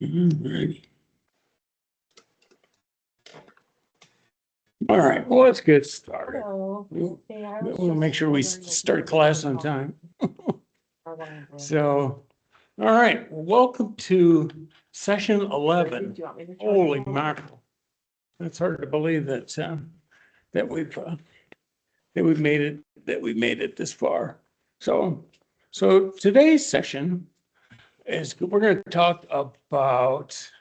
Alrighty. All right, well, let's get started. Hello. We'll Hey, I we'll was make just sure we wondering if start you class were on time. talking- So, all right, welcome to session 11. Do you want me to charge Holy you? mackerel. That's hard to believe that we've made it this far. So today's session is, we're going to talk about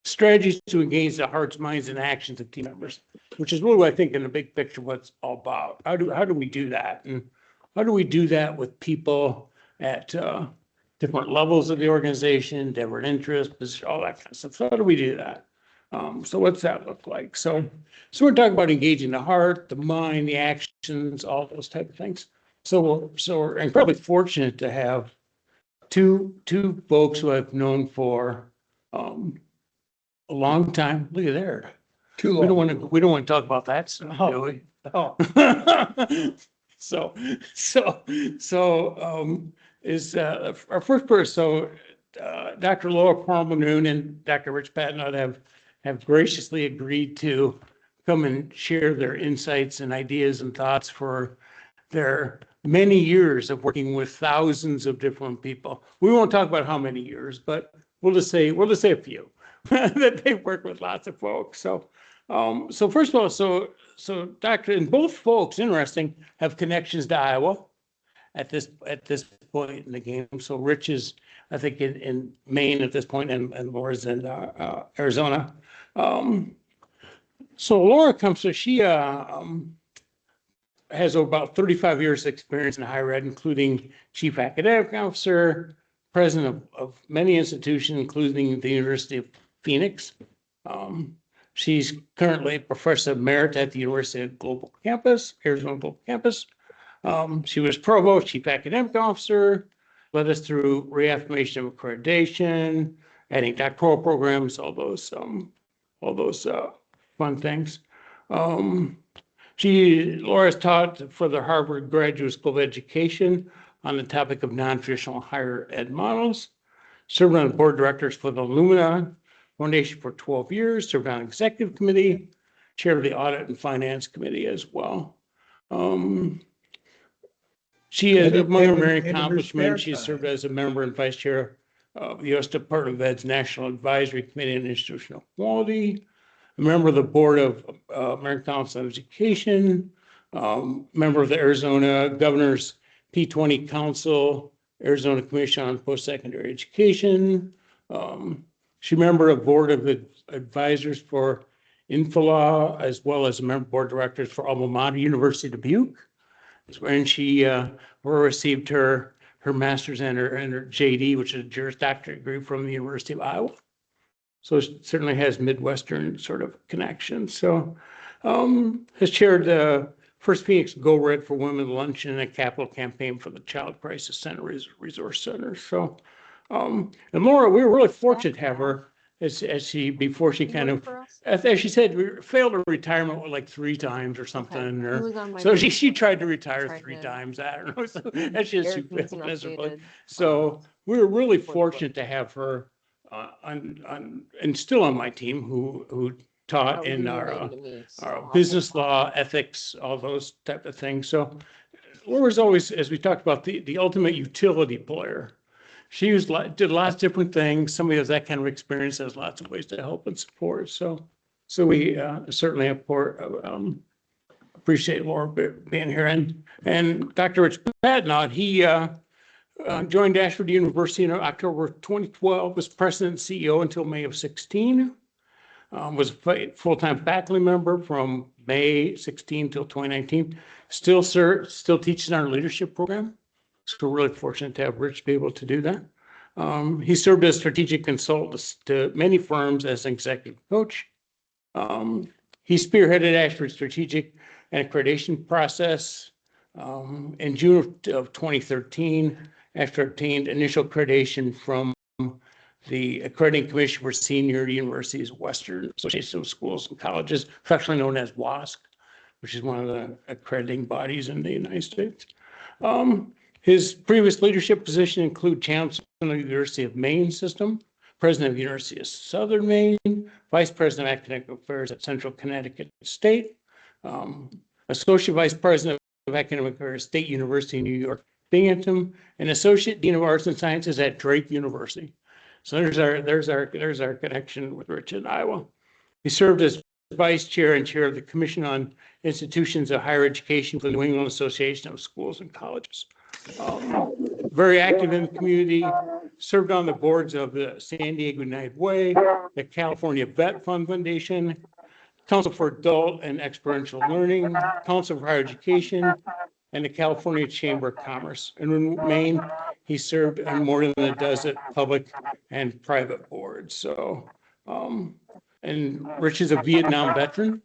strategies to engage the hearts, minds, and actions of team members, which is really, I think, in the big picture, what it's all about. How do we do that? And how do we do that with people at different levels of the organization, different interests, all that kind of stuff? So how do we do that? So what's that look like? So we're talking about engaging the heart, the mind, the actions, all those type of things. So we're incredibly fortunate to have two folks who I've known for a long time. Look at there. Too We don't long. want to talk about that stuff, do we? Oh, So is our first person. So Dr. Laura Palmer-Noon and Dr. Rich Patnott have graciously agreed to come and share their insights and ideas and thoughts for their many years of working with thousands of different people. We won't talk about how many years, but we'll just say a few that they've worked with lots of folks. So first of all, so Dr. and both folks, interesting, have connections to Iowa at this point in the game. So Rich is, I think, in Maine at this point, and Laura's in Arizona. So Laura comes, so she has about 35 years experience in higher ed, including chief academic officer, president of many institutions, including the University of Phoenix. She's currently a professor of merit at the University of Arizona Global Campus. She was provost, chief academic officer, led us through reaffirmation of accreditation, adding doctoral programs, all those fun things. Laura's taught for the Harvard Graduate School of Education on the topic of non-traditional higher ed models, served on the board of directors for the Lumina Foundation for 12 years, served on executive committee, chair of the audit and finance committee as well. She is, among her many accomplishments, she served as a member and vice chair of the U.S. Department of Ed's National Advisory Committee on Institutional Quality, a member of the board of American Council on Education, member of the Arizona Governor's P20 Council, Arizona Commission on Post-Secondary Education. She's a member of board of advisors for Infolaw, as well as a member of board of directors for Alma Mater University of Dubuque. And she received her master's and her JD, which is a Juris Doctorate degree from the University of Iowa. So it certainly has Midwestern sort of connections. So has chaired the First Phoenix Go Red for Women Luncheon and a capital campaign for the Child Crisis Center Resource Center. So, and Laura, we were really fortunate to have her as she, before she kind of, as she said, failed her retirement like 3 times or something. Or, so she tried to retire 3 times. I don't know. So, and she failed miserably. So we were really fortunate to have her and still on my team who taught in our business law, ethics, all those type of things. So Laura's always, as we talked about, the ultimate utility player. She did lots of different things. Somebody has that kind of experience, has lots of ways to help and support. So we certainly appreciate Laura being here. And Dr. Rich Patnott, he joined Ashford University in October 2012, was president and CEO until May of 16. Was a full-time faculty member from May 16 till 2019. Still teaches in our leadership program. So we're really fortunate to have Rich be able to do that. He served as strategic consultant to many firms as an executive coach. He spearheaded Ashford's strategic and accreditation process. In June of 2013, after obtained initial accreditation from the Accrediting Commission for Senior Universities, Western Association of Schools and Colleges, affectionately known as WASC, which is one of the accrediting bodies in the United States. His previous leadership position include chancellor of the University of Maine system, president of University of Southern Maine, vice president of academic affairs at Central Connecticut State, associate vice president of academic affairs, State University of New York, Binghamton, and associate dean of arts and sciences at Drake University. So there's our connection with Rich in Iowa. He served as vice chair and chair of the Commission on Institutions of Higher Education for the New England Association of Schools and Colleges. Very active in the community, served on the boards of the San Diego United Way, the California Vet Fund Foundation, Council for Adult and Experiential Learning, Council for Higher Education, and the California Chamber of Commerce. And in Maine, he served on more than a dozen public and private boards. So, and Rich is a Vietnam veteran,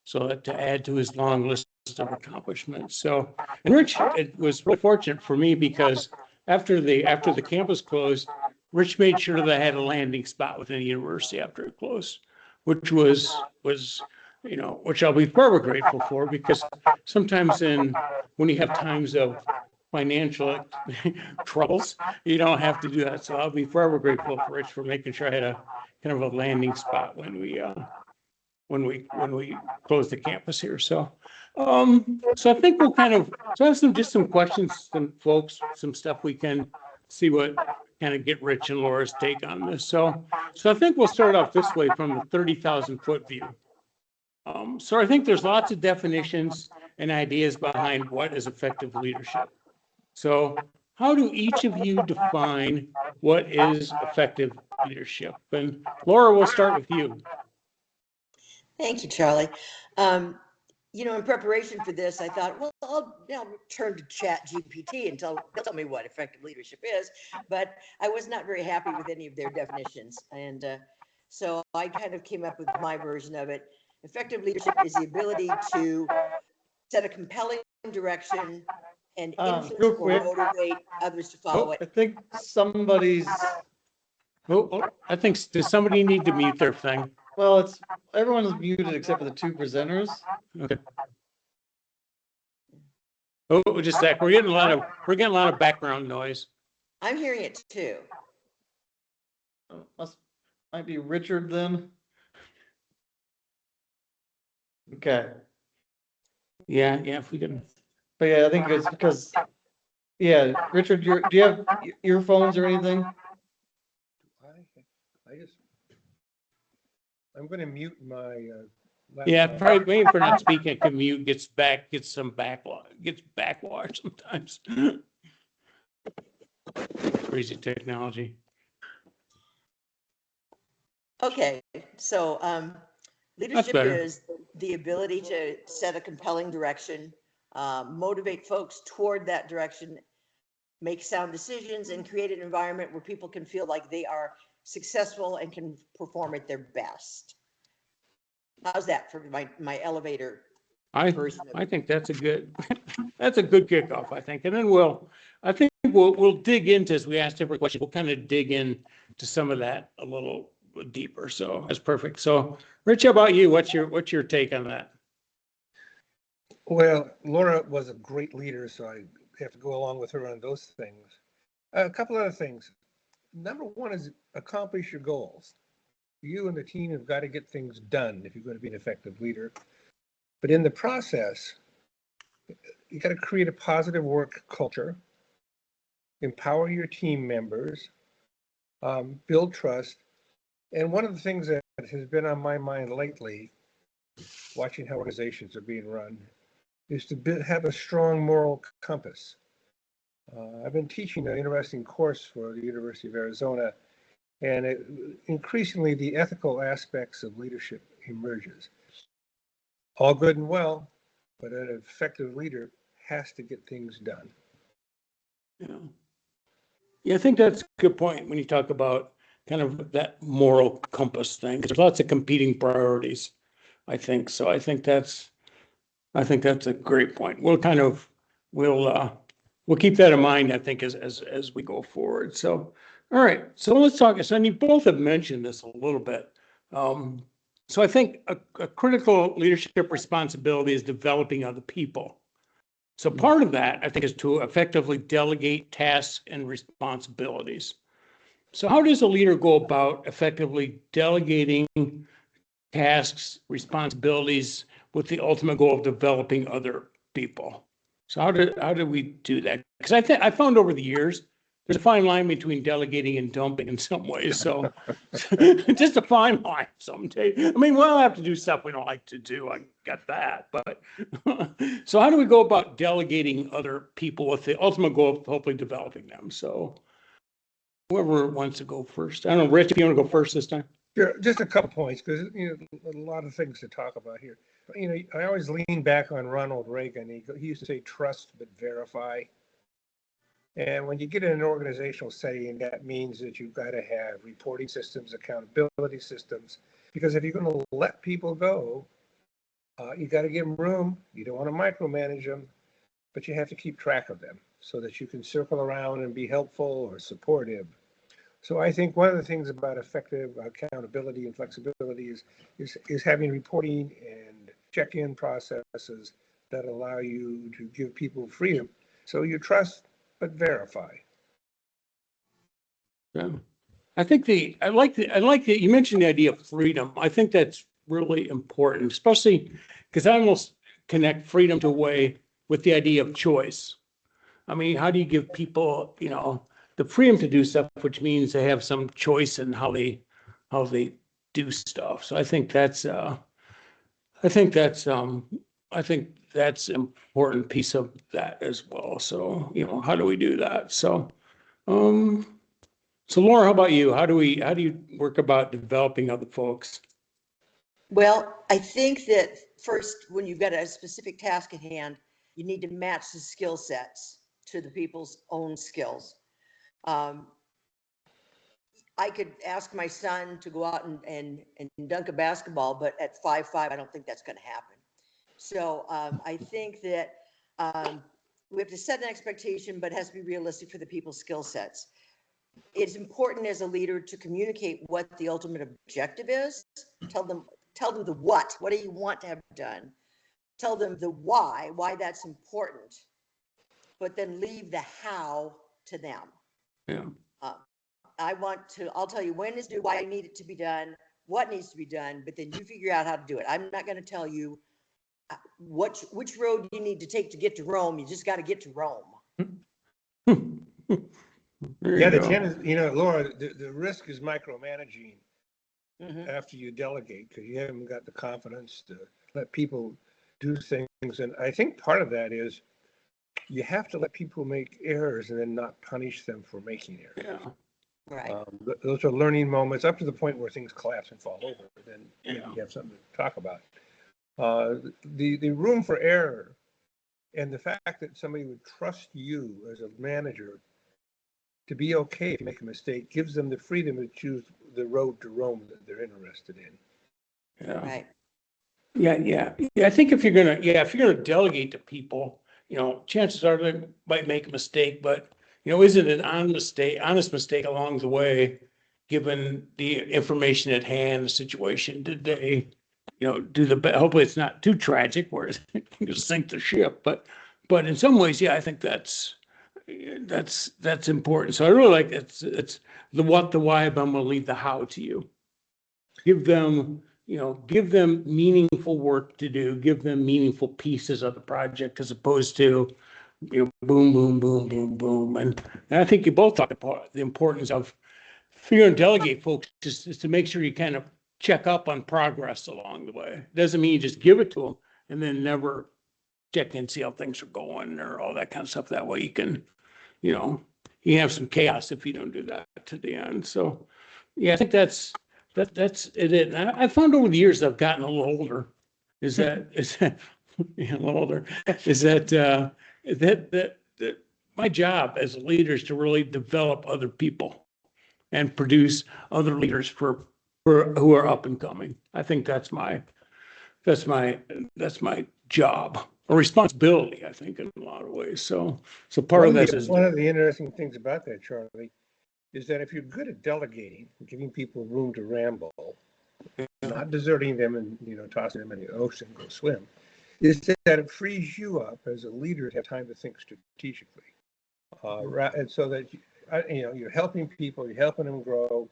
so that to add to his long list of accomplishments. So, and Rich, it was really fortunate for me because after the campus closed, Rich made sure that I had a landing spot within the university after it closed, which was which I'll be forever grateful for, because sometimes when you have times of financial troubles, you don't have to do that. So I'll be forever grateful for Rich for making sure I had a kind of a landing spot when we closed the campus here. So I think we'll I have some questions, some folks, some stuff we can see what kind of get Rich and Laura's take on this. So I think we'll start off this way from the 30,000-foot view. So I think there's lots of definitions and ideas behind what is effective leadership. So how do each of you define what is effective leadership? And Laura, we'll start with you. Thank you, Charlie. In preparation for this, I thought, well, I'll turn to Chat GPT and they'll tell me what effective leadership is. But I was not very happy with any of their definitions. And so I kind of came up with my version of it. Effective leadership is the ability to set a compelling direction and influence or motivate others to follow it. I think somebody's. I think, does somebody need to mute their thing? Well, everyone's muted except for the two presenters. Okay. Oh, just a sec. We're getting a lot of background noise. I'm hearing it too. Might be Richard then. Okay. Yeah, if we can. But yeah, I think it's because, Richard, do you have earphones or anything? I'm going to mute my laptop. Yeah, probably waiting for not speaking. Can mute, gets some backwash sometimes. Crazy technology. Okay, so leadership is the ability to set a compelling direction, motivate folks toward that direction, make sound decisions, and create an environment where people can feel like they are successful and can perform at their best. How's that for my elevator version of I think that's a good kickoff, I think. And then we'll dig into, as we ask different questions, we'll kind of dig in to some of that a little deeper. So that's perfect. So Rich, how about you? What's your take on that? Well, Laura was a great leader, so I have to go along with her on those things. A couple other things. Number one is accomplish your goals. You and the team have got to get things done if you're going to be an effective leader. But in the process, you got to create a positive work culture, empower your team members, build trust. And one of the things that has been on my mind lately, watching how organizations are being run, is to have a strong moral compass. I've been teaching an interesting course for the University of Arizona, and increasingly the ethical aspects of leadership emerges. All good and well, but an effective leader has to get things done. Yeah, I think that's a good point when you talk about kind of that moral compass thing. There's lots of competing priorities, I think. So I think that's a great point. We'll keep that in mind, I think, as we go forward. So, all right. So let's talk. So, and you both have mentioned this a little bit. So I think a critical leadership responsibility is developing other people. So part of that, I think, is to effectively delegate tasks and responsibilities. So how does a leader go about effectively delegating tasks, responsibilities with the ultimate goal of developing other people? So how do we do that? Because I found over the years, there's a fine line between delegating and dumping in some ways. So just a fine line someday. I mean, we'll have to do stuff we don't like to do. I got that. But so how do we go about delegating other people with the ultimate goal of hopefully developing them? So whoever wants to go first. I don't know, Rich, if you want to go first this time. Sure, just a couple points, because, a lot of things to talk about here. I always lean back on Ronald Reagan. He used to say, trust but verify. And when you get in an organizational setting, that means that you've got to have reporting systems, accountability systems, because if you're going to let people go, you got to give them room. You don't want to micromanage them, but you have to keep track of them so that you can circle around and be helpful or supportive. So I think one of the things about effective accountability and flexibility is having reporting and check-in processes that allow you to give people freedom. So you trust but verify. Yeah. I think I like you mentioned the idea of freedom. I think that's really important, especially because I almost connect freedom to a way with the idea of choice. I mean, how do you give people, the freedom to do stuff, which means they have some choice in how they do stuff. So I think that's important piece of that as well. So, how do we do that? Um, so Laura, how about you? How do you work about developing other folks? Well, I think that first, when you've got a specific task at hand, you need to match the skill sets to the people's own skills. I could ask my son to go out and dunk a basketball, but at 5'5", I don't think that's going to happen. So I think that we have to set an expectation, but it has to be realistic for the people's skill sets. It's important as a leader to communicate what the ultimate objective is. Tell them the what do you want to have done? Tell them the why that's important, but then leave the how to them. Yeah. I'll tell you when is due, why I need it to be done, what needs to be done, but then you figure out how to do it. I'm not going to tell you which road you need to take to get to Rome. You just got to get to Rome. Yeah, the tendency, Laura, the risk is micromanaging after you delegate, because you haven't got the confidence to let people do things. And I think part of that is you have to let people make errors and then not punish them for making errors. Yeah. Right. Those are learning moments up to the point where things collapse and fall over. Then maybe you have something to talk about. The room for error and the fact that somebody would trust you as a manager to be okay if you make a mistake gives them the freedom to choose the road to Rome that they're interested in. Yeah. Right. Yeah. I think if you're gonna delegate to people, chances are they might make a mistake, but is it an honest mistake along the way, given the information at hand, the situation? Did they, hopefully it's not too tragic where it can sink the ship, but in some ways, yeah, I think that's important. So I really like it's the what, the why, but I'm gonna leave the how to you. Give them meaningful work to do, give them meaningful pieces of the project as opposed to, boom, boom, boom, boom, boom. And I think you both talked about the importance of, if you're going to delegate folks, is to make sure you kind of check up on progress along the way. Doesn't mean you just give it to them and then never check in, see how things are going or all that kind of stuff. That way you can, you have some chaos if you don't do that to the end. So yeah, I think that's it. And I found over the years I've gotten a little older, is that yeah, a little older, is that my job as a leader is to really develop other people and produce other leaders for who are up and coming. I think that's my job or responsibility, I think, in a lot of ways. So part of that is one of the interesting things about that, Charlie, is that if you're good at delegating, giving people room to ramble, not deserting them and tossing them in the ocean, go swim, is that it frees you up as a leader to have time to think strategically. And so that you're helping people, you're helping them grow,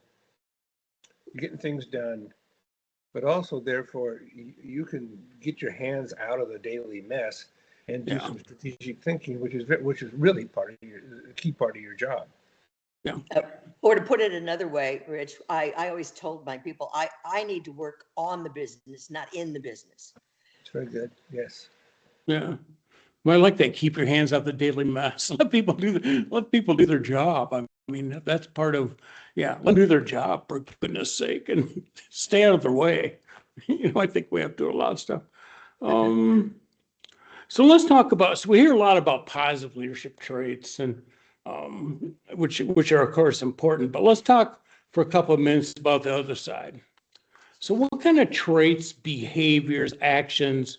you're getting things done, but also therefore you can get your hands out of the daily mess and do Yeah. some strategic thinking, which is really part of a key part of your job. Or to put it another way, Rich, I always told my people, I need to work on the business, not in the business. It's very good. Yes. Yeah. Well, I like that. Keep your hands out the daily mess. Let people do their job. I mean, that's part of, yeah, let them do their job for goodness sake and stay out of their way. I think we have to do a lot of stuff. So let's talk about, so we hear a lot about positive leadership traits and, which are of course important, but let's talk for a couple of minutes about the other side. So what kind of traits, behaviors, actions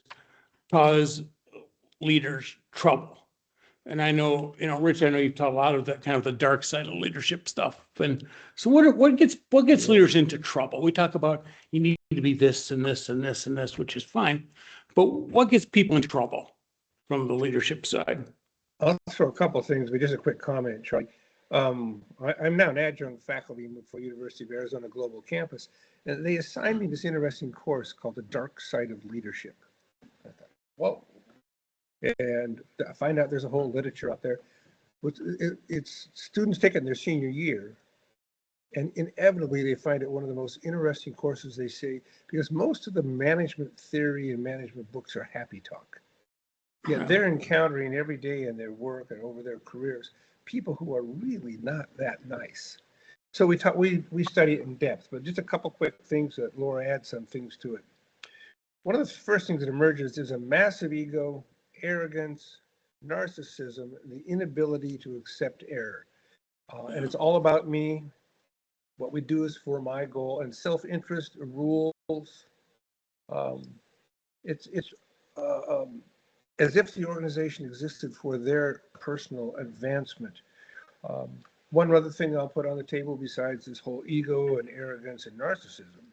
cause leaders trouble? And I know, Rich, I know you've taught a lot of that kind of the dark side of leadership stuff. And so what gets leaders into trouble? We talk about you need to be this and this and this and this, which is fine. But what gets people in trouble from the leadership side? I'll throw a couple of things, but just a quick comment, Charlie. I'm now an adjunct faculty for University of Arizona Global Campus, and they assigned me this interesting course called The Dark Side of Leadership. I thought, whoa. And I find out there's a whole literature out there. It's students take it in their senior year, and inevitably they find it one of the most interesting courses, they say, because most of the management theory and management books are happy talk. Yet they're encountering every day in their work and over their careers people who are really not that nice. So we study it in depth, but just a couple quick things that Laura adds some things to it. One of the first things that emerges is a massive ego, arrogance, narcissism, the inability to accept error. And it's all about me. What we do is for my goal, and self-interest, rules. It's as if the organization existed for their personal advancement. One other thing I'll put on the table besides this whole ego and arrogance and narcissism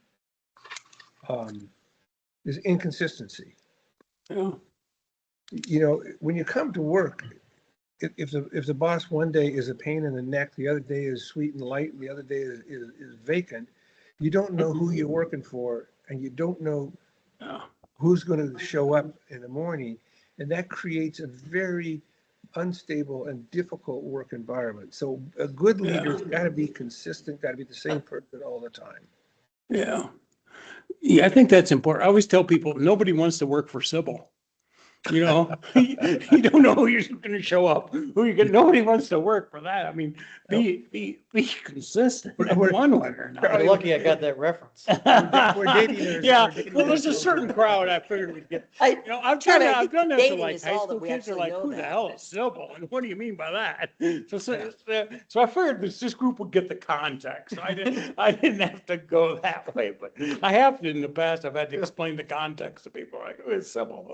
is inconsistency. Yeah. When you come to work, if the boss one day is a pain in the neck, the other day is sweet and light, and the other day is vacant, you don't know who you're working for, and you don't know who's going to show up in the morning, and that creates a very unstable and difficult work environment. So a good leader's got to be consistent, got to be the same person all the time. Yeah. Yeah, I think that's important. I always tell people, nobody wants to work for Sybil. You don't know who you're going to show up. Nobody wants to work for that. I mean, be consistent in one way or another. You're lucky I got that reference. We're dating Yeah, well, there's a certain crowd I figured we'd get. I've done that to like high school kids. They're like, "Who the hell is Sybil?" And what do you mean by that? So I figured this group would get the context. So I didn't have to go that way, but I have to in the past. I've had to explain the context to people. Like, who is Sybil?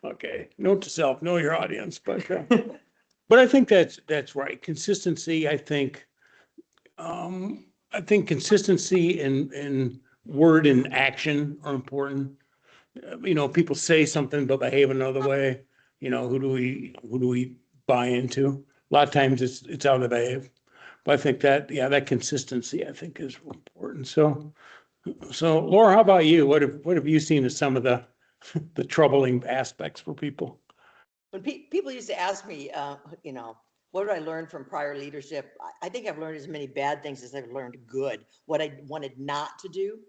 Okay. Note to self: know your audience. But I think that's right. Consistency. I think consistency in word and action are important. People say something but behave another way. Who do we buy into? A lot of times it's how they behave. But I think that consistency I think is important. So Laura, how about you? What have you seen as some of the troubling aspects for people? When people used to ask me, what did I learn from prior leadership? I think I've learned as many bad things as I've learned good, what I wanted not to do.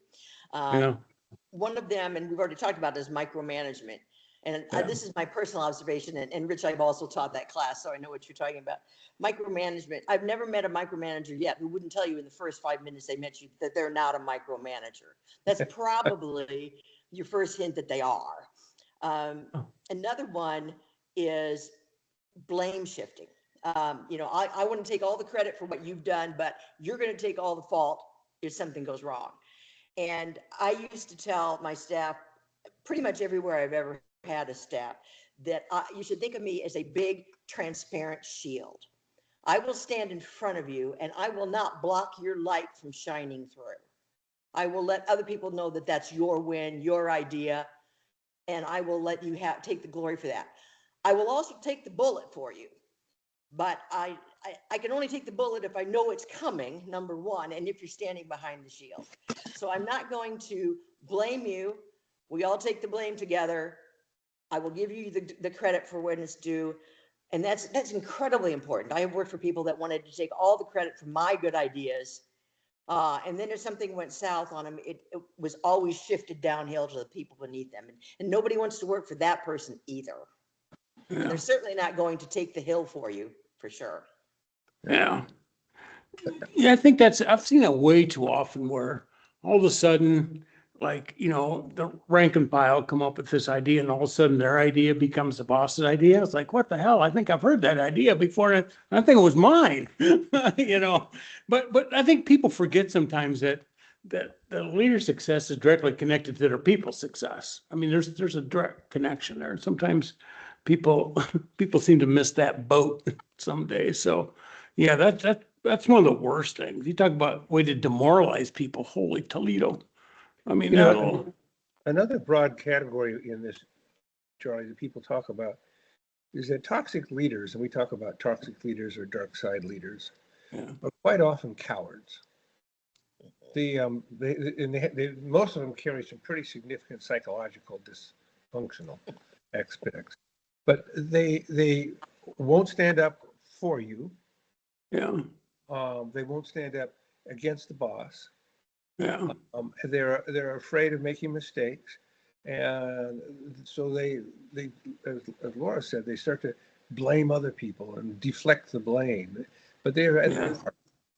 One of them, and we've already talked about, is micromanagement. And this is my personal observation. And Rich, I've also taught that class, so I know what you're talking about. Micromanagement. I've never met a micromanager yet who wouldn't tell you in the first 5 minutes they met you that they're not a micromanager. That's probably your first hint that they are. Another one is blame shifting. I want to take all the credit for what you've done, but you're going to take all the fault if something goes wrong. And I used to tell my staff, pretty much everywhere I've ever had a staff, that you should think of me as a big, transparent shield. I will stand in front of you and I will not block your light from shining through. I will let other people know that that's your win, your idea, and I will let you take the glory for that. I will also take the bullet for you. but I can only take the bullet if I know it's coming, number one, and if you're standing behind the shield. So I'm not going to blame you. We all take the blame together. I will give you the credit for when it's due. And that's incredibly important. I have worked for people that wanted to take all the credit for my good ideas. And then if something went south on them, it was always shifted downhill to the people beneath them. And nobody wants to work for that person either. And Yeah. they're certainly not going to take the hill for you, for sure. Yeah. Yeah, I think I've seen that way too often where all of a sudden, like, the rank and file come up with this idea and all of a sudden their idea becomes the boss's idea. It's like, what the hell? I think I've heard that idea before. And I think it was mine, but I think people forget sometimes that the leader's success is directly connected to their people's success. I mean, there's a direct connection there. Sometimes people seem to miss that boat some days. So yeah, that's one of the worst things. You talk about way to demoralize people. Holy Toledo. I mean, You know, that'll, another broad category in this, Charlie, that people talk about is that toxic leaders, and we talk about toxic leaders or dark side leaders, yeah, are quite often cowards. Most of them carry some pretty significant psychological dysfunctional aspects, but they won't stand up for you. yeah, They won't stand up against the boss. yeah, They're afraid of making mistakes, and so they as Laura said, they start to blame other people and deflect the blame. But they're at their yeah. heart,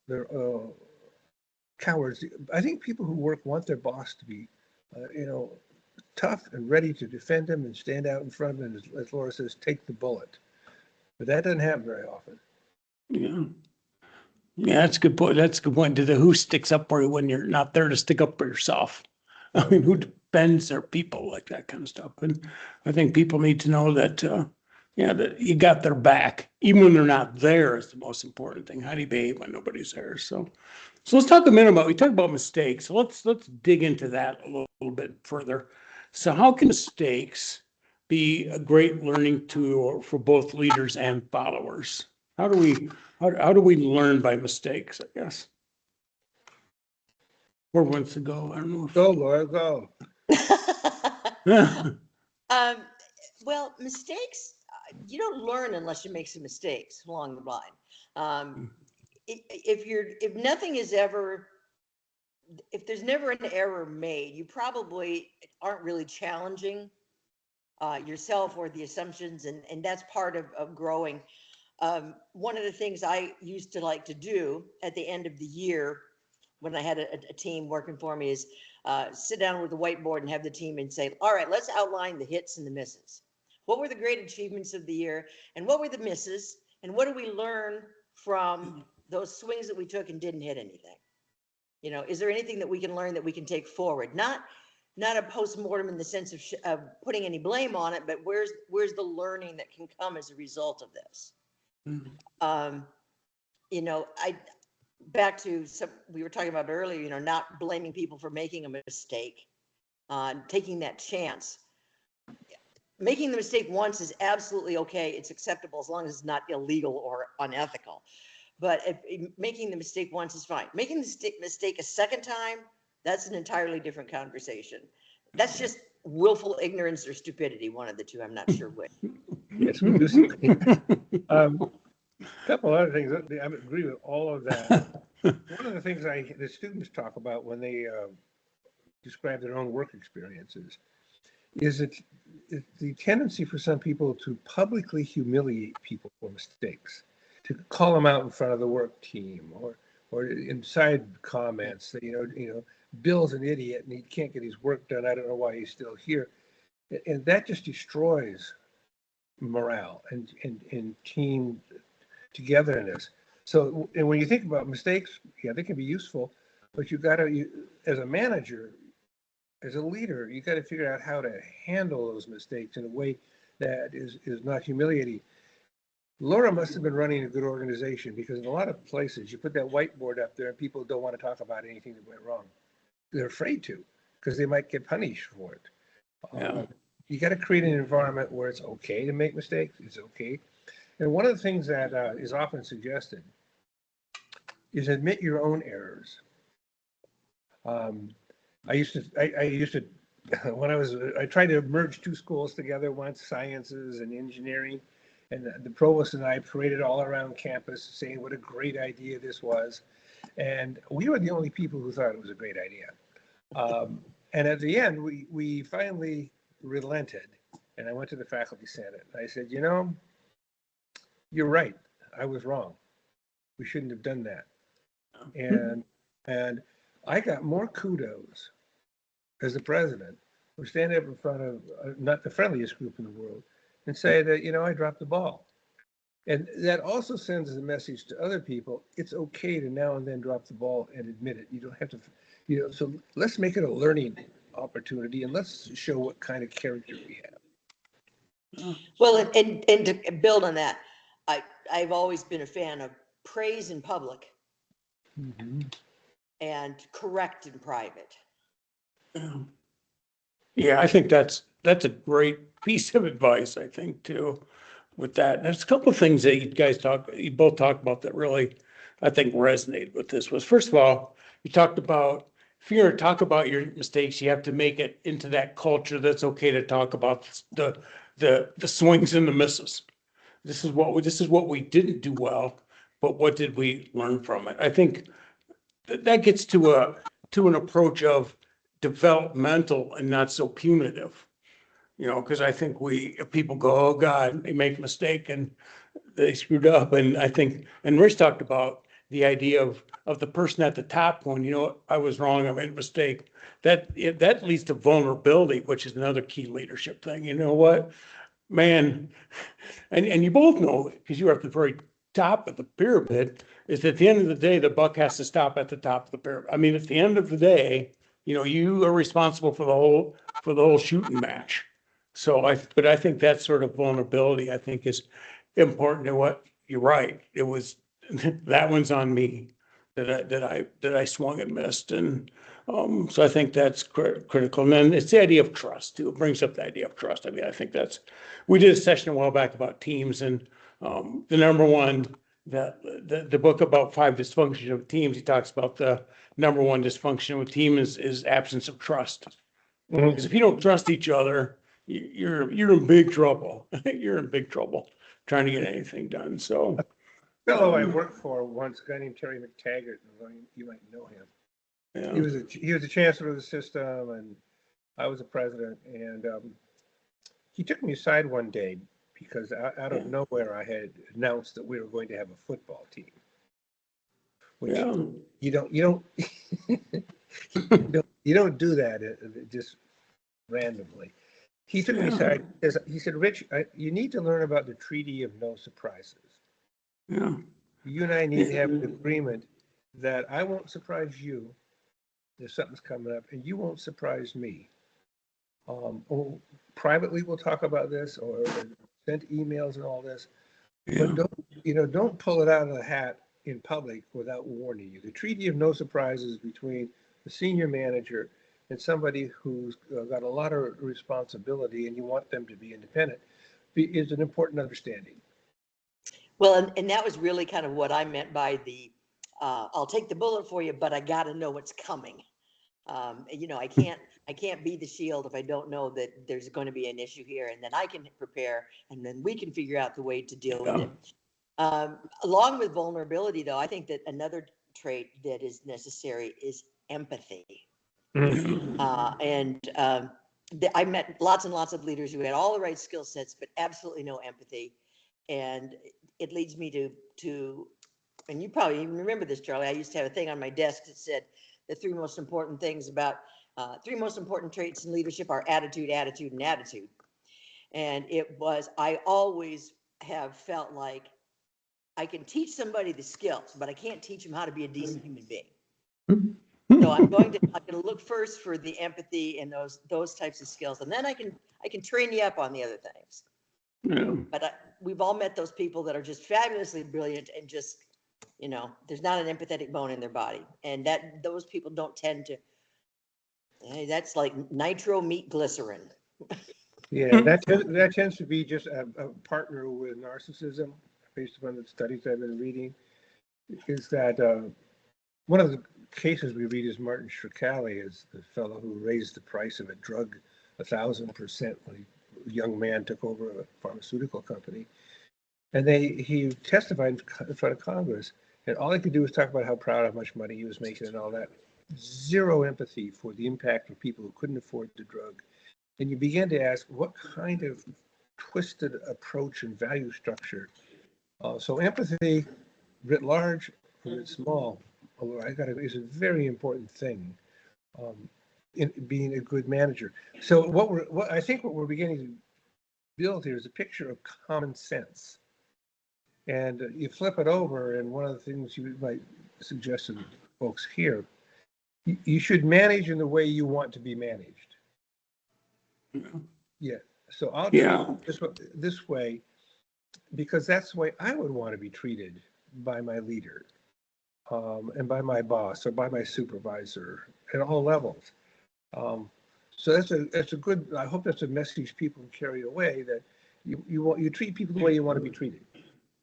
they're cowards. I think people who work want their boss to be, tough and ready to defend them and stand out in front and, as Laura says, take the bullet. But that doesn't happen very often. Yeah. Yeah, that's a good point. That's a good point. Who sticks up for you when you're not there to stick up for yourself? I mean, who defends their people, like that kind of stuff. And I think people need to know that, that you got their back, even when they're not there is the most important thing. How do you behave when nobody's there? So let's talk a minute about, we talked about mistakes. So let's dig into that a little bit further. So how can mistakes be a great learning tool for both leaders and followers? How do we learn by mistakes, I guess? Or wants to go, I don't know. Go, Laura, go. Well, mistakes, you don't learn unless you make some mistakes along the line. If nothing is ever, if there's never an error made, you probably aren't really challenging yourself or the assumptions, and that's part of growing. One of the things I used to like to do at the end of the year when I had a team working for me is sit down with the whiteboard and have the team and say, all right, let's outline the hits and the misses. What were the great achievements of the year and what were the misses and what do we learn from those swings that we took and didn't hit anything? Is there anything that we can learn that we can take forward? Not a post-mortem in the sense of putting any blame on it, but where's the learning that can come as a result of this? Back to we were talking about earlier, not blaming people for making a mistake, taking that chance. Making the mistake once is absolutely okay. It's acceptable as long as it's not illegal or unethical. But making the mistake once is fine. Making the mistake a second time, that's an entirely different conversation. That's just willful ignorance or stupidity, one of the two. I'm not sure which. Yes, we do. Couple other things. I agree with all of that. One of the things the students talk about when they describe their own work experiences is it's the tendency for some people to publicly humiliate people for mistakes, to call them out in front of the work team or inside comments that, Bill's an idiot and he can't get his work done. I don't know why he's still here. And that just destroys morale and team togetherness. So, and when you think about mistakes, yeah, they can be useful, but as a manager, as a leader, you got to figure out how to handle those mistakes in a way that is not humiliating. Laura must have been running a good organization because in a lot of places you put that whiteboard up there and people don't want to talk about anything that went wrong. They're afraid to because they might get punished for it. Yeah. You got to create an environment where it's okay to make mistakes. It's okay And one of the things that is often suggested is admit your own errors. I used to, when I tried to merge two schools together once, sciences and engineering, and the provost and I paraded all around campus saying what a great idea this was. And we were the only people who thought it was a great idea. And at the end, we finally relented. And I went to the faculty senate. I said, you know, you're right. I was wrong. We shouldn't have done that. And I got more kudos as the president for standing up in front of not the friendliest group in the world and say that, you know, I dropped the ball. And that also sends a message to other people. It's okay to now and then drop the ball and admit it. You don't have to, you know, so let's make it a learning opportunity and let's show what kind of character we have. Well, and to build on that, I've always been a fan of praise in public and correct in private. Yeah, I think that's a great piece of advice, I think, too, with that. There's a couple of things that you both talked about that really, I think, resonated with this. Was, first of all, you talked about, if you're going to talk about your mistakes, you have to make it into that culture that's okay to talk about the swings and the misses. This is what we didn't do well, but what did we learn from it? I think that gets to an approach of developmental and not so punitive. You know, because I think people go, oh God, they make a mistake and they screwed up. And I think, and Rich talked about the idea of the person at the top going, you know, I was wrong, I made a mistake. That leads to vulnerability, which is another key leadership thing. You know what, man, and you both know, because you're at the very top of the pyramid, is at the end of the day, the buck has to stop at the top of the pyramid. I mean, at the end of the day, you know, you are responsible for the whole shooting match. So but I think that sort of vulnerability, I think, is important to what you're right. It was, that one's on me that I swung and missed. And so I think that's critical. And then it's the idea of trust too. It brings up the idea of trust. I mean, I think we did a session a while back about teams, and the number one, the book about 5 dysfunctions of teams, he talks about the number one dysfunction of a team is absence of trust. Because if you don't trust each other, you're in big trouble. You're in big trouble trying to get anything done. So, Fellow I worked for once, a guy named Terry McTaggart, you might know him. yeah. He was a chancellor of the system, and I was a president. And he took me aside one day because out of nowhere I had announced that we were going to have a football team. Which you don't you don't do that just randomly. He took me aside. He said, "Rich, you need to learn about the Treaty of No Surprises. Yeah. You and I need to have an agreement that I won't surprise you if something's coming up, and you won't surprise me. Privately, we'll talk about this, or send emails and all this, but don't pull it out of the hat in public without warning you. The Treaty of No Surprises between the senior manager and somebody who's got a lot of responsibility, and you want them to be independent, is an important understanding." Well, and that was really kind of what I meant by I'll take the bullet for you, but I got to know what's coming. You know, I can't be the shield if I don't know that there's going to be an issue here, and then I can prepare, and then we can figure out the way to deal with it. Along with vulnerability, though, I think that another trait that is necessary is empathy. I met lots and lots of leaders who had all the right skill sets, but absolutely no empathy. And it leads me to, and you probably even remember this, Charlie, I used to have a thing on my desk that said the 3 most important things about, 3 most important traits in leadership are attitude, attitude, and attitude. And I always have felt like I can teach somebody the skills, but I can't teach them how to be a decent human being. So I'm going to look first for the empathy and those types of skills, and then I can train you up on the other things. Yeah. But we've all met those people that are just fabulously brilliant and just, you know, there's not an empathetic bone in their body, and those people don't tend to. That's like nitro meet glycerin. Yeah, that tends to be just a partner with narcissism, based upon the studies I've been reading, is that one of the cases we read is Martin Shkreli, is the fellow who raised the price of a drug 1,000% when a young man took over a pharmaceutical company. And he testified in front of Congress, and all he could do was talk about how proud, how much money he was making and all that. Zero empathy for the impact of people who couldn't afford the drug. And you begin to ask, what kind of twisted approach and value structure? So empathy, writ large or writ small, although is a very important thing in being a good manager. So what I think what we're beginning to build here is a picture of common sense. And you flip it over, and one of the things you might suggest to folks here, you should manage in the way you want to be managed. Yeah. So I'll treat this way because that's the way I would want to be treated by my leader, and by my boss or by my supervisor at all levels. So that's a good. I hope that's a message people can carry away, that you treat people the way you want to be treated,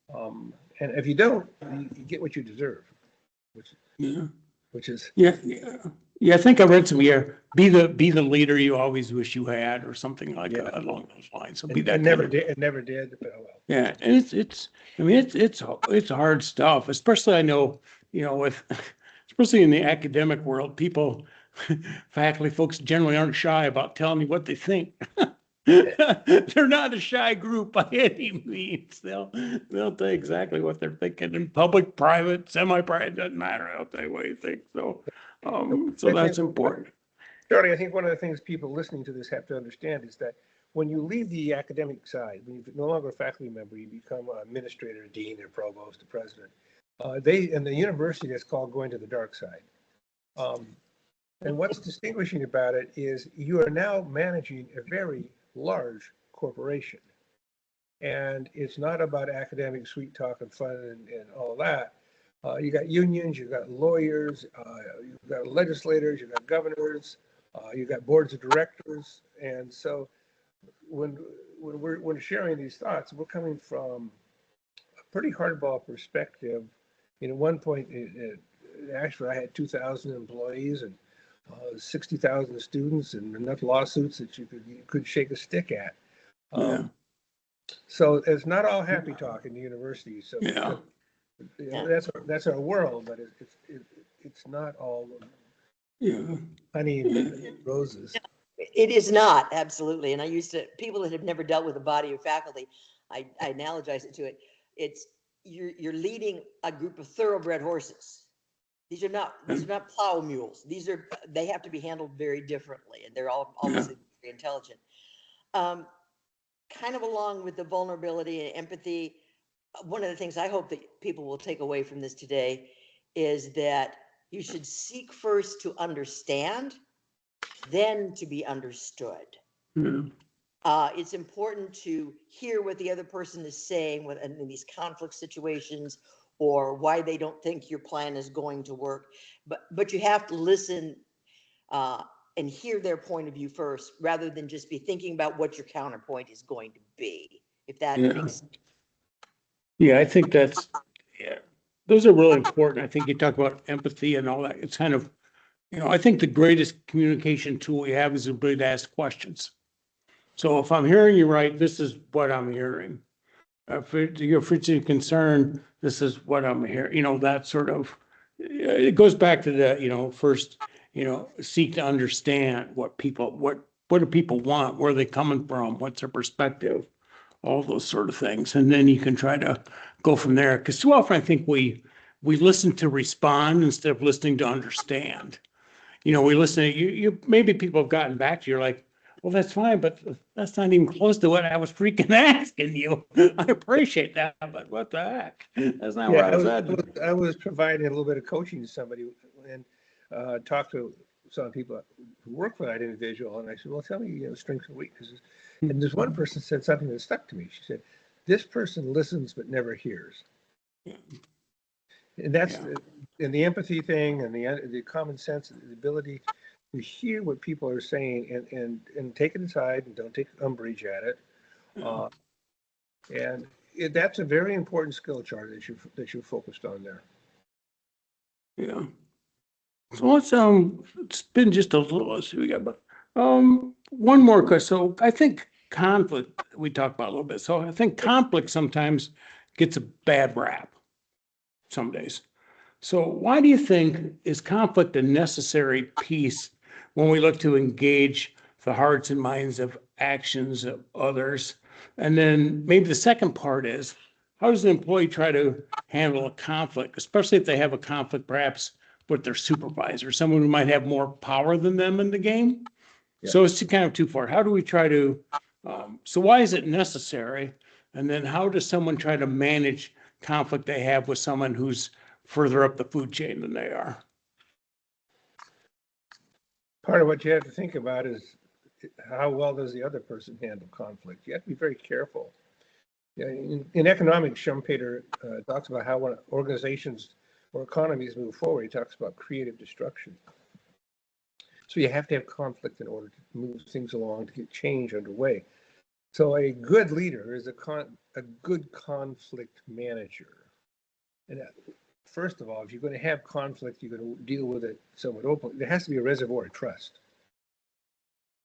and if you don't, you get what you deserve, which is I think I read some here. Be the leader you always wish you had, or something like that along those lines. So be that. And never did. But oh well. Yeah, and I mean, it's hard stuff, especially I know, with, especially in the academic world, people, faculty folks generally aren't shy about telling you what they think. They're not a shy group by any means. They'll tell you exactly what they're thinking in public, private, semi-private, doesn't matter. They'll tell you what you think. So that's important. Charlie, I think one of the things people listening to this have to understand is that when you leave the academic side, when you're no longer a faculty member, you become an administrator, dean, or provost, or president. In the university, that's called going to the dark side. And what's distinguishing about it is you are now managing a very large corporation. And it's not about academic sweet talk and fun and all that. You got unions, you got lawyers, you've got legislators, you've got governors, you've got boards of directors. And so when we're sharing these thoughts, we're coming from a pretty hardball perspective. At one point, actually, I had 2,000 employees and 60,000 students and enough lawsuits that you could shake a stick at. So it's not all happy talk in the university. So that's our world, but it's not all honey and roses. It is not, absolutely. And people that have never dealt with a body of faculty, I analogize it to it. It's you're leading a group of thoroughbred horses. These are not plow mules. They have to be handled very differently, and they're all obviously very intelligent. Kind of along with the vulnerability and empathy, one of the things I hope that people will take away from this today is that you should seek first to understand, then to be understood. It's important to hear what the other person is saying in these conflict situations, or why they don't think your plan is going to work. But you have to listen and hear their point of view first, rather than just be thinking about what your counterpoint is going to be, if that makes sense. Yeah, I think those are really important. I think you talk about empathy and all that. It's kind of, I think the greatest communication tool we have is the ability to ask questions. So if I'm hearing you right, this is what I'm hearing. If it's a concern, this is what I'm hearing. That sort of, it goes back to the, first, seek to understand what do people want? Where are they coming from? What's their perspective? All those sort of things. And then you can try to go from there. Because too often I think we listen to respond instead of listening to understand. We listen to you, maybe people have gotten back to you, like, well, that's fine, but that's not even close to what I was freaking asking you. I appreciate that, but what the heck? That's not what I said. I was providing a little bit of coaching to somebody and talked to some people who work for that individual. And I said, well, tell me, strengths and weaknesses. And this one person said something that stuck to me. She said, this person listens but never hears. And that's in the empathy thing and the common sense, the ability You hear what people are saying and take it aside and don't take umbrage at it. Uh, and that's a very important skill chart that you focused on there. Yeah. So it's been just a little, let's see, we got about, one more question. So I think conflict, we talked about a little bit. So I think conflict sometimes gets a bad rap some days. So why do you think is conflict a necessary piece when we look to engage the hearts and minds of actions of others? And then maybe the second part is, how does an employee try to handle a conflict, especially if they have a conflict perhaps with their supervisor, someone who might have more power than them in the game? Yeah. So it's kind of two part. How do we try to, so why is it necessary? And then how does someone try to manage conflict they have with someone who's further up the food chain than they are? Part of what you have to think about is how well does the other person handle conflict? You have to be very careful. Yeah, in economics, Schumpeter talks about how when organizations or economies move forward, he talks about creative destruction. So you have to have conflict in order to move things along, to get change underway. So a good leader is a good conflict manager. And first of all, if you're going to have conflict, you're going to deal with it somewhat openly. There has to be a reservoir of trust.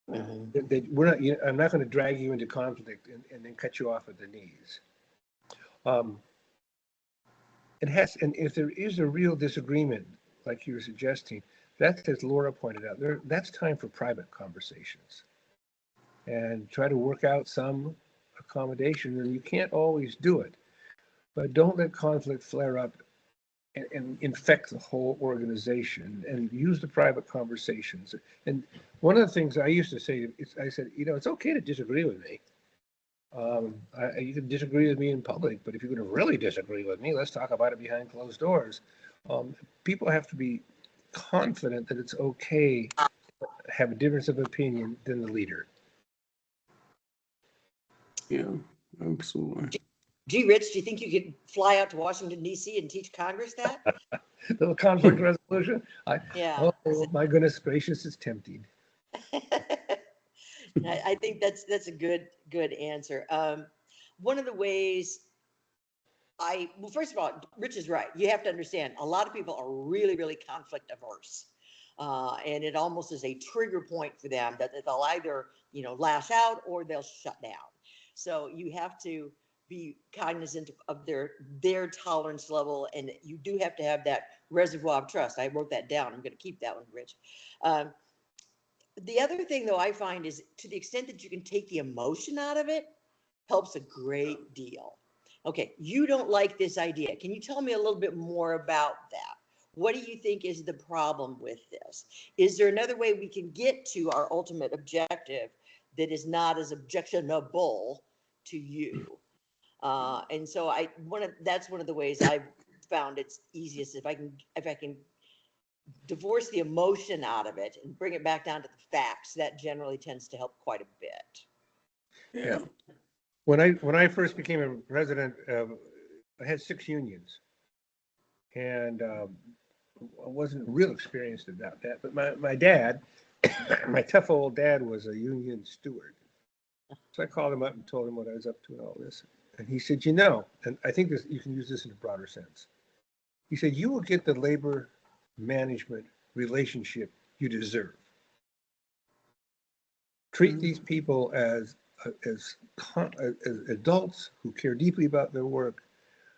We're not. I'm not going to drag you into conflict and then cut you off at the knees. It has, and if there is a real disagreement, like you were suggesting, that's as Laura pointed out. That's time for private conversations, and try to work out some accommodation. And you can't always do it, but don't let conflict flare up and infect the whole organization, and use the private conversations. And one of the things I used to say is, I said, it's okay to disagree with me. You can disagree with me in public, but if you're going to really disagree with me, let's talk about it behind closed doors. People have to be confident that it's okay to have a difference of opinion than the leader. Yeah, absolutely. Gee, Rich, do you think you could fly out to Washington, D.C. and teach Congress that? Little conflict resolution. Yeah. Oh my goodness gracious, it's tempting. I think that's a good answer. One of the ways well, first of all, Rich is right. You have to understand, a lot of people are really, really conflict averse. And it almost is a trigger point for them that they'll either, lash out or they'll shut down. So you have to be cognizant of their tolerance level, and you do have to have that reservoir of trust. I wrote that down. I'm going to keep that one, Rich. The other thing, though, I find is, to the extent that you can take the emotion out of it, helps a great deal. Okay, you don't like this idea. Can you tell me a little bit more about that? What do you think is the problem with this? Is there another way we can get to our ultimate objective that is not as objectionable to you? And so that's one of the ways I've found it's easiest, if I can divorce the emotion out of it and bring it back down to the facts. That generally tends to help quite a bit. Yeah. When I first became a president, I had 6 unions, and I wasn't real experienced about that. But my dad, my tough old dad, was a union steward. So I called him up and told him what I was up to and all this. And he said, and I think you can use this in a broader sense. He said, you will get the labor management relationship you deserve. Treat these people as adults who care deeply about their work,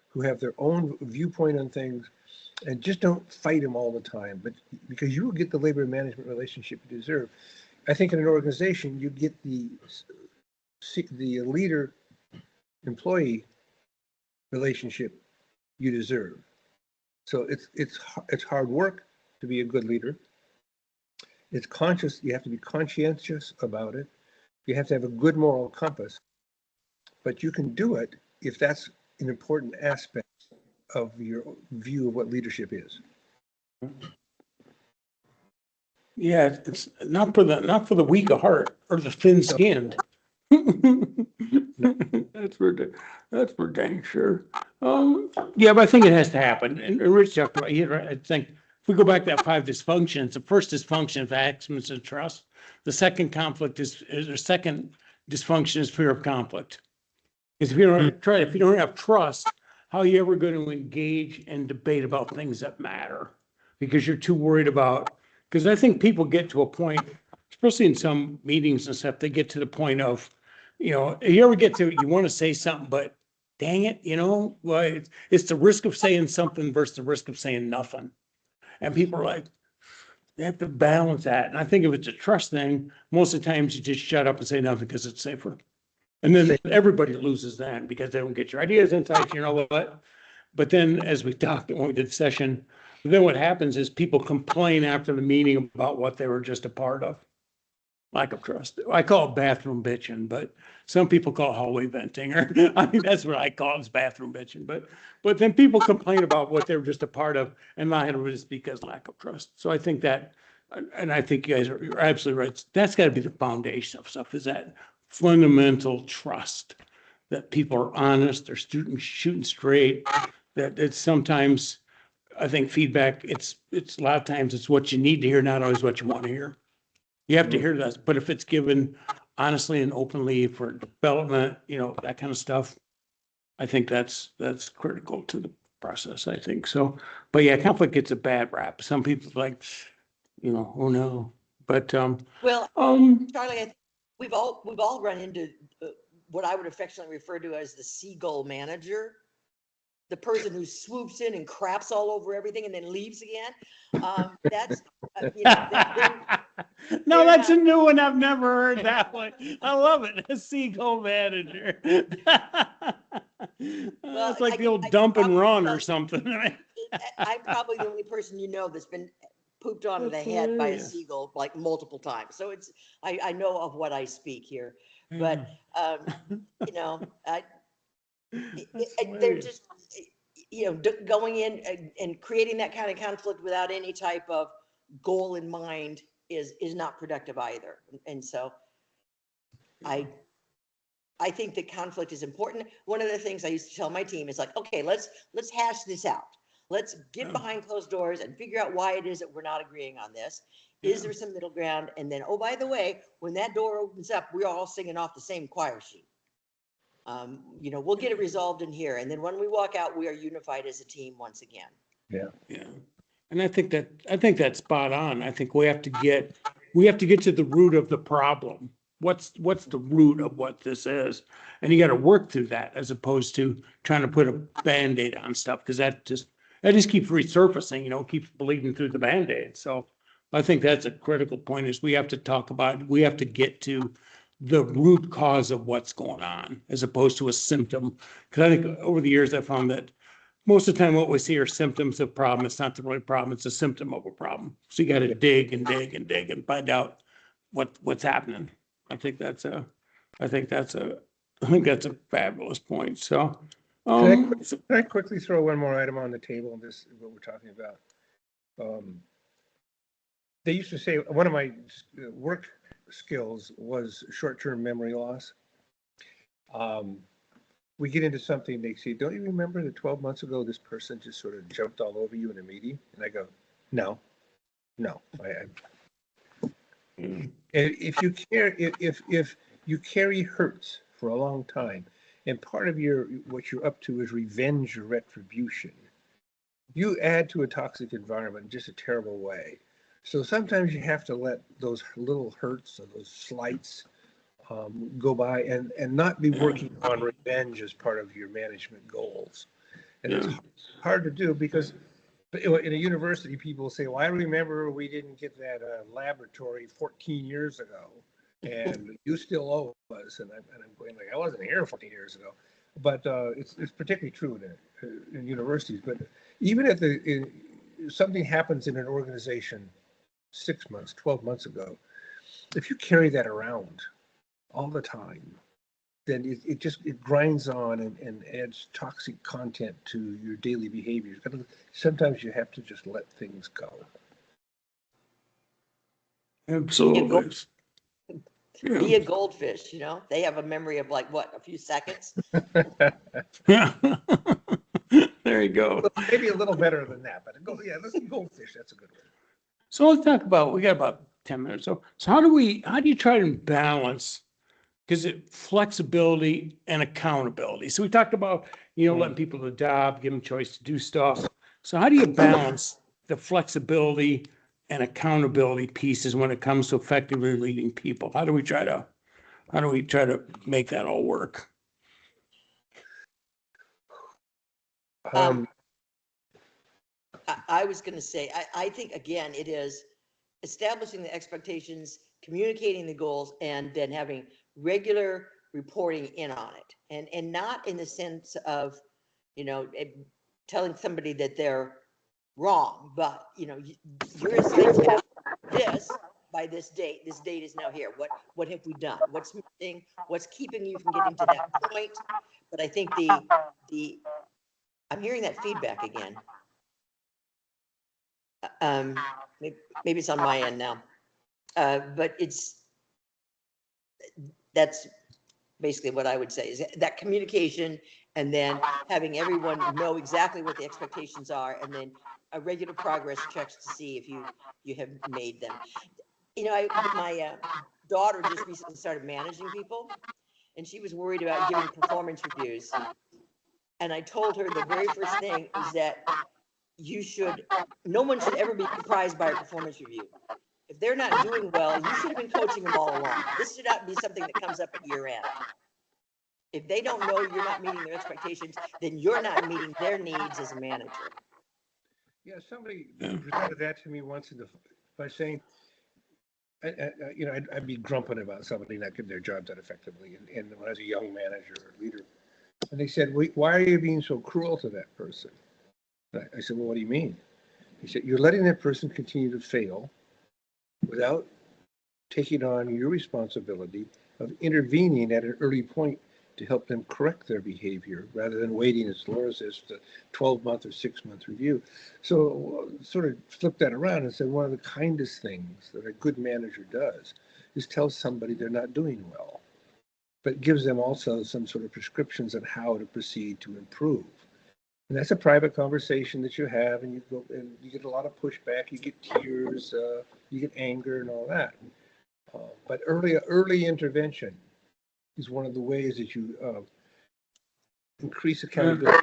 who have their own viewpoint on things, and just don't fight them all the time. But because you will get the labor management relationship you deserve. I think in an organization, you get the leader employee relationship you deserve. So it's hard work to be a good leader. It's conscious. You have to be conscientious about it. You have to have a good moral compass, but you can do it if that's an important aspect of your view of what leadership is. Yeah, it's not for the weak of heart or the thin-skinned. That's for dang sure. Yeah, but I think it has to happen. And Rich talked about, I think if we go back to that 5 dysfunctions, the first dysfunction is absence of trust. The second conflict the second dysfunction is fear of conflict. Because if you don't have trust, how are you ever going to engage and debate about things that matter? Because you're too worried about, because I think people get to a point, especially in some meetings and stuff, they get to the point of, you ever get to, you want to say something, but dang it, well, it's the risk of saying something versus the risk of saying nothing. And people are like, they have to balance that. And I think if it's a trust thing, most of the times you just shut up and say nothing because it's safer. And then everybody loses that because they don't get your ideas, insights, what. But then as we talked when we did the session, then what happens is people complain after the meeting about what they were just a part of. Lack of trust. I call it bathroom bitching, but some people call it hallway venting, or I mean, that's what I call it, is bathroom bitching. But then people complain about what they were just a part of, and not just because lack of trust. So I think that, and I think you guys are absolutely right. That's got to be the foundation of stuff, is that fundamental trust that people are honest, they're shooting straight, that it's sometimes, I think feedback, it's a lot of times it's what you need to hear, not always what you want to hear. You have to hear that, but if it's given honestly and openly for development, that kind of stuff, I think that's critical to the process, I think. So, but yeah, conflict gets a bad rap. Some people like, oh no, but, Well, Charlie, I think we've all run into what I would affectionately refer to as the seagull manager, the person who swoops in and craps all over everything and then leaves again. That's, no, that's a new one. I've never heard that one. I love it. A seagull manager. It's like the old dump and run or something. I'm probably the only person that's been pooped on the head by a seagull like multiple times. So I know of what I speak here, but they're just, going in and creating that kind of conflict without any type of goal in mind is not productive either. And so I think that conflict is important. One of the things I used to tell my team is like, okay, let's hash this out. Let's get behind closed doors and figure out why it is that we're not agreeing on this. Is there some middle ground? And then, oh, by the way, when that door opens up, we're all singing off the same choir sheet. We'll get it resolved in here. And then when we walk out, we are unified as a team once again. Yeah. And I think that's spot on. I think we have to get to the root of the problem. What's the root of what this is? And you got to work through that as opposed to trying to put a Band-Aid on stuff, because that just keeps resurfacing, keeps bleeding through the Band-Aid. So I think that's a critical point, is we have to get to the root cause of what's going on as opposed to a symptom. Because I think over the years I found that most of the time what we see are symptoms of problem. It's not the really problem, it's a symptom of a problem. So you got to dig and dig and dig and find out what's happening. I think that's a fabulous point. So Can I quickly throw one more item on the table? This is what we're talking about. They used to say one of my work skills was short-term memory loss. We get into something, they say, don't you remember that 12 months ago this person just sort of jumped all over you in a meeting? And I go, no. And if you carry hurts for a long time, and part of what you're up to is revenge or retribution, you add to a toxic environment in just a terrible way. So sometimes you have to let those little hurts or those slights go by and not be working on revenge as part of your management goals. And it's hard to do because in a university, people say, well, I remember we didn't get that laboratory 14 years ago and you still owe us. And I'm going like, I wasn't here 14 years ago. But it's particularly true in universities. But even if something happens in an organization 6 months, 12 months ago, if you carry that around all the time, then it grinds on and adds toxic content to your daily behaviors. Sometimes you have to just let things go. Absolutely. Be a goldfish, they have a memory of like what, a few seconds. Yeah. There you go. Maybe a little better than that, but go, yeah, let's goldfish. That's a good word. So let's talk about, we got about 10 minutes. So how do you try to balance? Because flexibility and accountability. So we talked about, letting people the job, give them choice to do stuff. So how do you balance the flexibility and accountability pieces when it comes to effectively leading people? How do we try to make that all work? I was going to say, I think, again, it is establishing the expectations, communicating the goals, and then having regular reporting in on it. And not in the sense of, telling somebody that they're wrong, but, you're assigned to have this by this date. This date is now here. What have we done? What's missing? What's keeping you from getting to that point? But I think I'm hearing that feedback again. Maybe it's on my end now. But that's basically what I would say, is that communication, and then having everyone know exactly what the expectations are, and then a regular progress checks to see if you have made them. My daughter just recently started managing people, and she was worried about giving performance reviews. And I told her the very first thing is that no one should ever be surprised by a performance review. If they're not doing well, you should have been coaching them all along. This should not be something that comes up at year end. If they don't know you're not meeting their expectations, then you're not meeting their needs as a manager. Yeah, somebody presented that to me once by saying, I'd be grumping about somebody not getting their job done effectively. And when I was a young manager or leader, and they said, why are you being so cruel to that person? I said, well, what do you mean? He said, you're letting that person continue to fail without taking on your responsibility of intervening at an early point to help them correct their behavior, rather than waiting, as Laura says, the 12-month or 6-month review. So sort of flip that around and say, one of the kindest things that a good manager does is tell somebody they're not doing well, but gives them also some sort of prescriptions on how to proceed to improve. And that's a private conversation that you have, and you get a lot of pushback, you get tears, you get anger and all that. But early intervention is one of the ways that you increase accountability,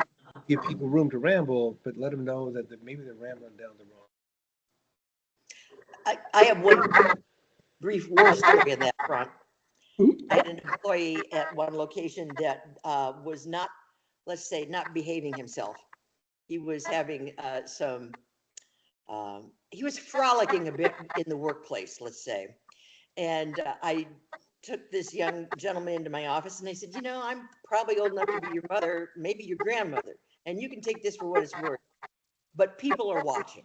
give people room to ramble, but let them know that maybe they're rambling down the wrong. I have one brief war story in that front. I had an employee at one location that was not, let's say, not behaving himself. He was having he was frolicking a bit in the workplace, let's say. And I took this young gentleman into my office, and I said, I'm probably old enough to be your mother, maybe your grandmother, and you can take this for what it's worth. But people are watching.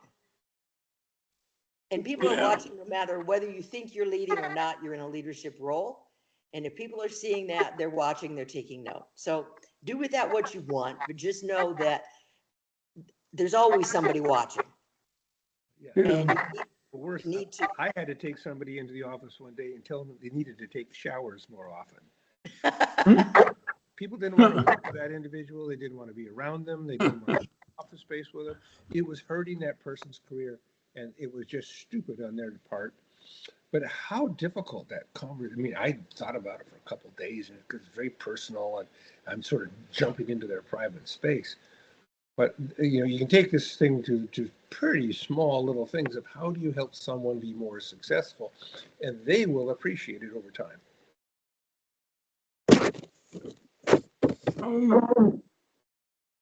And people are watching no matter whether you think you're leading or not, you're in a leadership role. And if people are seeing that, they're watching, they're taking note. So do with that what you want, but just know that there's always somebody watching. Yeah. And Worse, need to. I had to take somebody into the office one day and tell them they needed to take showers more often. People didn't want to work with that individual. They didn't want to be around them. They didn't want to office space with them. It was hurting that person's career, and it was just stupid on their part. But how difficult that conversation. I mean, I thought about it for a couple of days, and it's very personal, and I'm sort of jumping into their private space. But, you can take this thing to pretty small little things of how do you help someone be more successful, and they will appreciate it over time.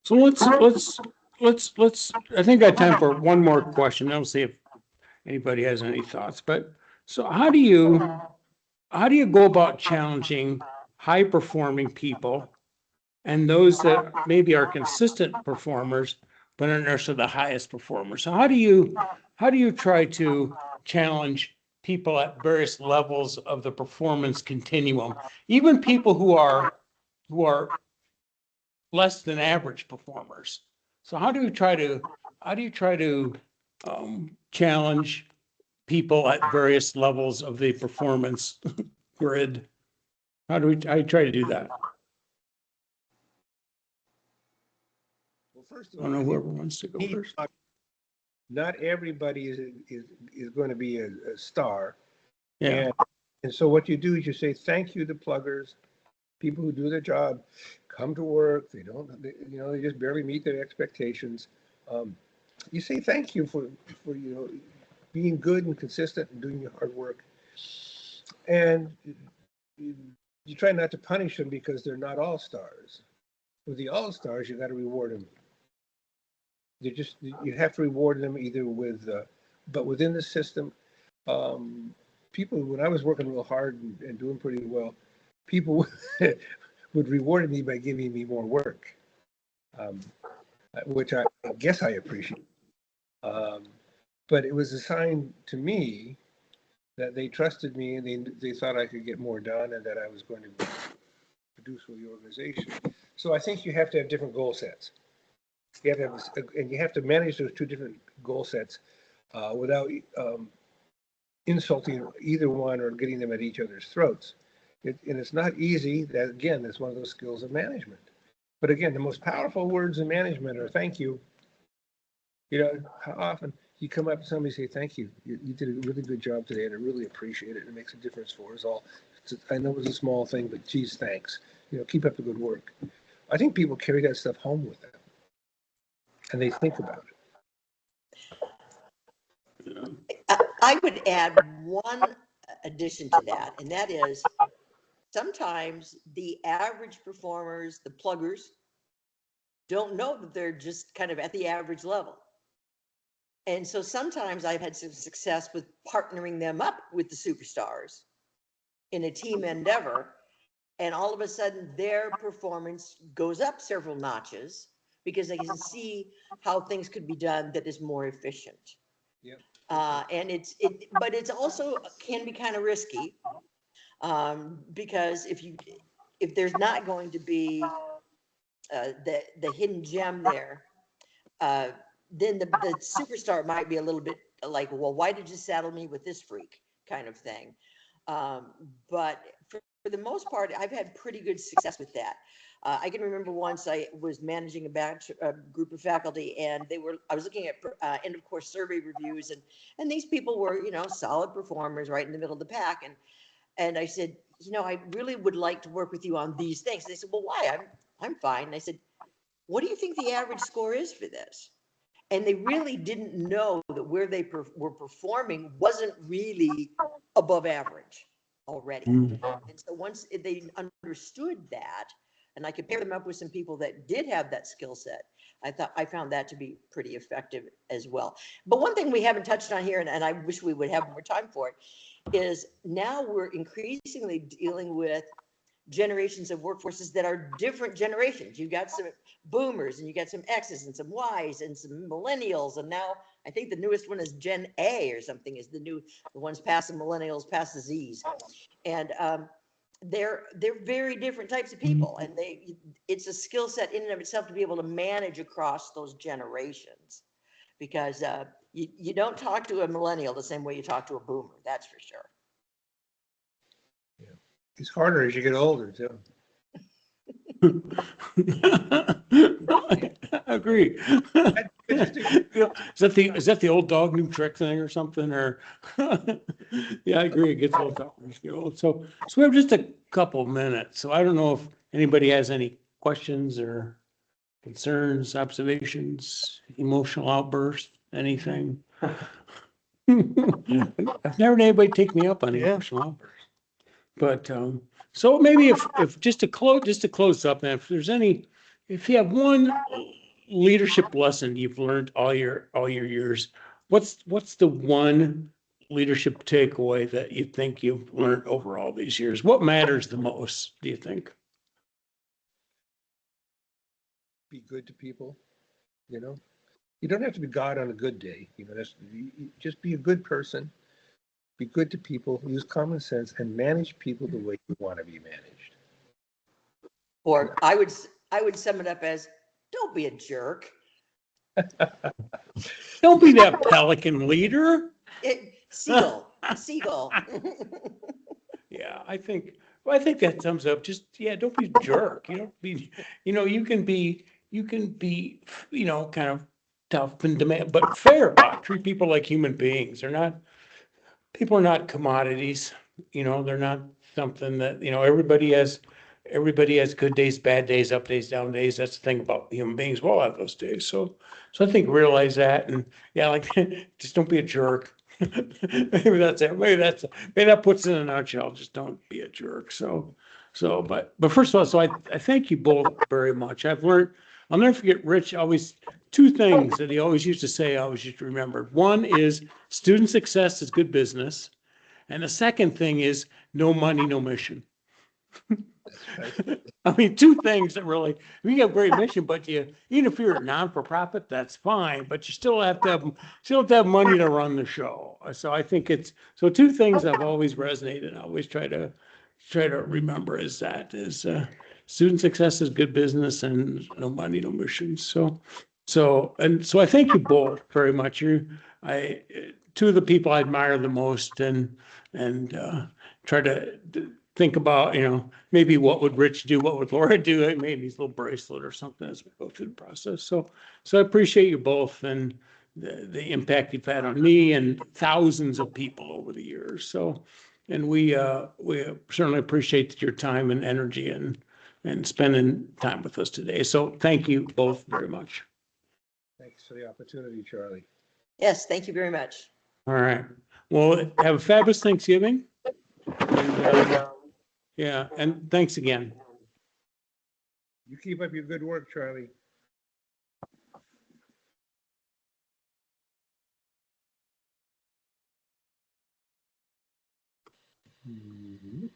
So let's, I think I have time for one more question. I'll see if anybody has any thoughts. But so how do you go about challenging high performing people and those that maybe are consistent performers, but aren't necessarily the highest performers? So how do you try to challenge people at various levels of the performance continuum, even people who are less than average performers? So how do you try to challenge people at various levels of the performance grid? How do you try to do that? Well, first of I all, don't know I think whoever wants to go we need first. not everybody is going to be a star. Yeah, And so what you do is you say, thank you to pluggers, people who do their job, come to work, they just barely meet their expectations. You say thank you for, being good and consistent and doing your hard work. And you try not to punish them because they're not all stars. With the all stars, you got to reward them. You have to reward them either but within the system, people, when I was working real hard and doing pretty well, people would reward me by giving me more work, um, which I guess I appreciate. Um, but it was a sign to me that they trusted me and they thought I could get more done and that I was going to produce for the organization. So I think you have to have different goal sets. You have to have, and you have to manage those two different goal sets without insulting either one or getting them at each other's throats. And it's not easy. That again, that's one of those skills of management. But again, the most powerful words in management are thank you. How often you come up to somebody and say, thank you. You did a really good job today, and I really appreciate it. It makes a difference for us all. I know it's a small thing, but geez, thanks. Keep up the good work. I think people carry that stuff home with them, and they think about it. I would add one addition to that, and that is sometimes the average performers, the pluggers, don't know that they're just kind of at the average level. And so sometimes I've had some success with partnering them up with the superstars in a team endeavor. And all of a sudden their performance goes up several notches because they can see how things could be done that is more efficient. Yep. But it's also can be kind of risky because if there's not going to be the hidden gem there, then the superstar might be a little bit like, well, why did you saddle me with this freak kind of thing? But for the most part, I've had pretty good success with that. I can remember once I was managing a group of faculty, and I was looking at end of course survey reviews, and these people were, solid performers right in the middle of the pack. And I said, I really would like to work with you on these things. And they said, well, why? I'm fine. And I said, what do you think the average score is for this? And they really didn't know that where they were performing wasn't really above average already. And so once they understood that, and I could pair them up with some people that did have that skill set, I found that to be pretty effective as well. But one thing we haven't touched on here, and I wish we would have more time for it, is now we're increasingly dealing with generations of workforces that are different generations. You've got some boomers and you got some X's and some Y's and some millennials. And now I think the newest one is Gen A or something is the ones past the millennials, past the Z's. And they're very different types of people. And it's a skill set in and of itself to be able to manage across those generations, because you don't talk to a millennial the same way you talk to a boomer. That's for sure. It's harder as you get older, too. I agree. Is that the old dog new trick thing or something, or? Yeah, I agree. It gets a little tougher as you get old. So we have just a couple minutes. So I don't know if anybody has any questions or concerns, observations, emotional outbursts, anything. I've never had anybody take me up on emotional outbursts. But so maybe if just to close up, man, if you have one leadership lesson you've learned all your years, what's the one leadership takeaway that you think you've learned over all these years? What matters the most, do you think? Be good to people, You don't have to be God on a good day. Just be a good person. Be good to people, use common sense, and manage people the way you want to be managed. Or I would sum it up as, don't be a jerk. Don't be that pelican leader. Seagull. Yeah, I think that sums up just, don't be a jerk. You can be, you can be, kind of tough and demand, but fair about it. Treat people like human beings. People are not commodities, they're not something that, everybody has good days, bad days, up days, down days. That's the thing about human beings. We'll have those days. So I think realize that, and yeah, like, just don't be a jerk. Maybe that's it. Maybe that puts it in a nutshell. Just don't be a jerk. But first of all, so I thank you both very much. I'll never forget Rich always, two things that he always used to say, I always just remembered. One is student success is good business. And the second thing is no money, no mission. I mean, two things that really, you have a great mission, but even if you're a non-for-profit, that's fine, but you still have to have money to run the show. So I think so two things I've always resonated. I always try to remember is student success is good business and no money, no mission. So I thank you both very much. Two of the people I admire the most and try to think about, maybe what would Rich do? What would Laura do? Maybe his little bracelet or something as we go through the process. So I appreciate you both and the impact you've had on me and thousands of people over the years. And we certainly appreciate your time and energy and spending time with us today. So thank you both very much. Thanks for the opportunity, Charlie. Yes, thank you very much. All right. Well, have a fabulous Thanksgiving. And, yeah, and thanks again. You keep up your good work, Charlie. Mhm.